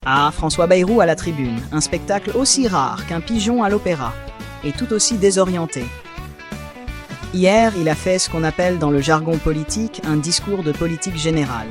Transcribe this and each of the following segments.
Ah, François Bayrou à la tribune, un spectacle aussi rare qu'un pigeon à l'opéra, et tout aussi désorienté. Hier, il a fait ce qu'on appelle dans le jargon politique un discours de politique générale.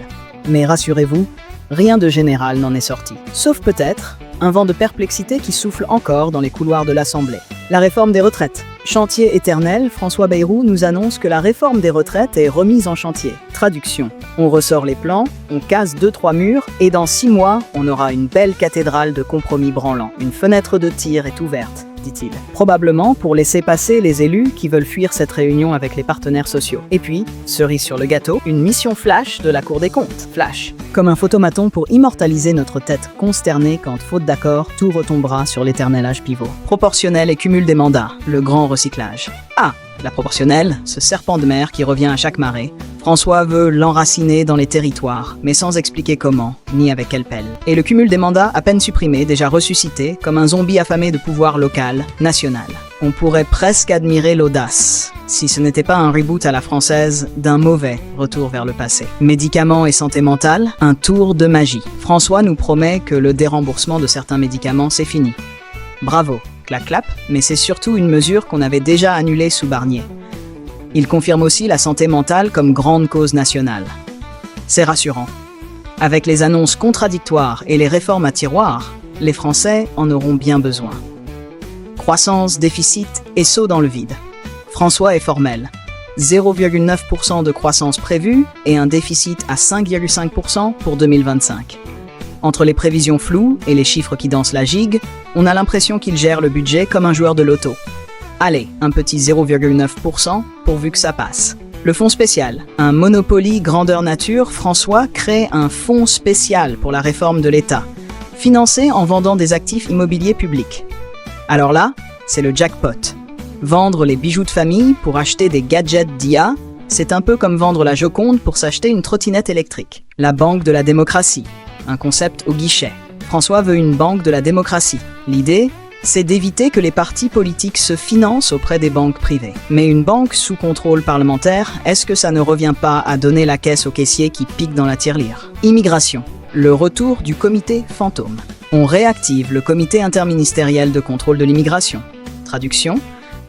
Mais rassurez-vous, rien de général n'en est sorti. Sauf peut-être un vent de perplexité qui souffle encore dans les couloirs de l'Assemblée. La réforme des retraites. Chantier éternel, François Bayrou nous annonce que la réforme des retraites est remise en chantier. Traduction. On ressort les plans, on casse 2-3 murs, et dans 6 mois, on aura une belle cathédrale de compromis branlants. Une fenêtre de tir est ouverte, dit-il. Probablement pour laisser passer les élus qui veulent fuir cette réunion avec les partenaires sociaux. Et puis, cerise sur le gâteau, une mission flash de la Cour des comptes. Flash. Comme un photomaton pour immortaliser notre tête consternée quand, faute d'accord, tout retombera sur l'éternel âge pivot. Proportionnel et cumul des mandats. Le grand recyclage. Ah, la proportionnelle, ce serpent de mer qui revient à chaque marée. François veut l'enraciner dans les territoires, mais sans expliquer comment, ni avec quelle pelle. Et le cumul des mandats, à peine supprimé, déjà ressuscité, comme un zombie affamé de pouvoir local, national. On pourrait presque admirer l'audace, si ce n'était pas un reboot à la française d'un mauvais retour vers le passé. Médicaments et santé mentale, un tour de magie. François nous promet que le déremboursement de certains médicaments, c'est fini. Bravo, clap clap, mais c'est surtout une mesure qu'on avait déjà annulée sous Barnier. Il confirme aussi la santé mentale comme grande cause nationale. C'est rassurant. Avec les annonces contradictoires et les réformes à tiroir, les Français en auront bien besoin. Croissance, déficit et saut dans le vide. François est formel. 0,9% de croissance prévue et un déficit à 5,5% pour 2025. Entre les prévisions floues et les chiffres qui dansent la gigue, on a l'impression qu'il gère le budget comme un joueur de loto. Allez, un petit 0,9% pourvu que ça passe. Le fonds spécial. Un Monopoly grandeur nature, François crée un fonds spécial pour la réforme de l'État, financé en vendant des actifs immobiliers publics. Alors là, c'est le jackpot. Vendre les bijoux de famille pour acheter des gadgets d'IA, c'est un peu comme vendre la Joconde pour s'acheter une trottinette électrique. La banque de la démocratie. Un concept au guichet. François veut une banque de la démocratie. L'idée, c'est d'éviter que les partis politiques se financent auprès des banques privées. Mais une banque sous contrôle parlementaire, est-ce que ça ne revient pas à donner la caisse au caissier qui pique dans la tirelire? Immigration. Le retour du comité fantôme. On réactive le comité interministériel de contrôle de l'immigration. Traduction.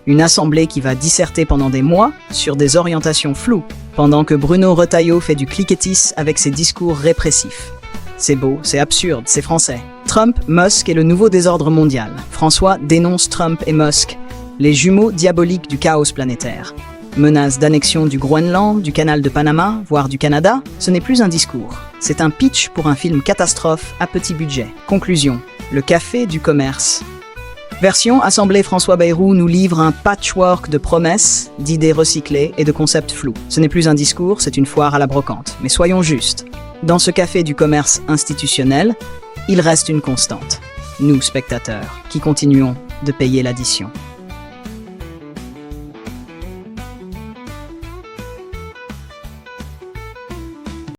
Une assemblée qui va disserter pendant des mois sur des orientations floues, pendant que Bruno Retailleau fait du cliquetis avec ses discours répressifs. C'est beau, c'est absurde, c'est français. Trump, Musk et le nouveau désordre mondial. François dénonce Trump et Musk, les jumeaux diaboliques du chaos planétaire. Menace d'annexion du Groenland, du canal de Panama, voire du Canada, ce n'est plus un discours. C'est un pitch pour un film catastrophe à petit budget. Conclusion, le café du commerce. Version Assemblée François Bayrou nous livre un patchwork de promesses, d'idées recyclées et de concepts flous. Ce n'est plus un discours, c'est une foire à la brocante. Mais soyons justes. Dans ce café du commerce institutionnel, il reste une constante. Nous, spectateurs, qui continuons de payer l'addition.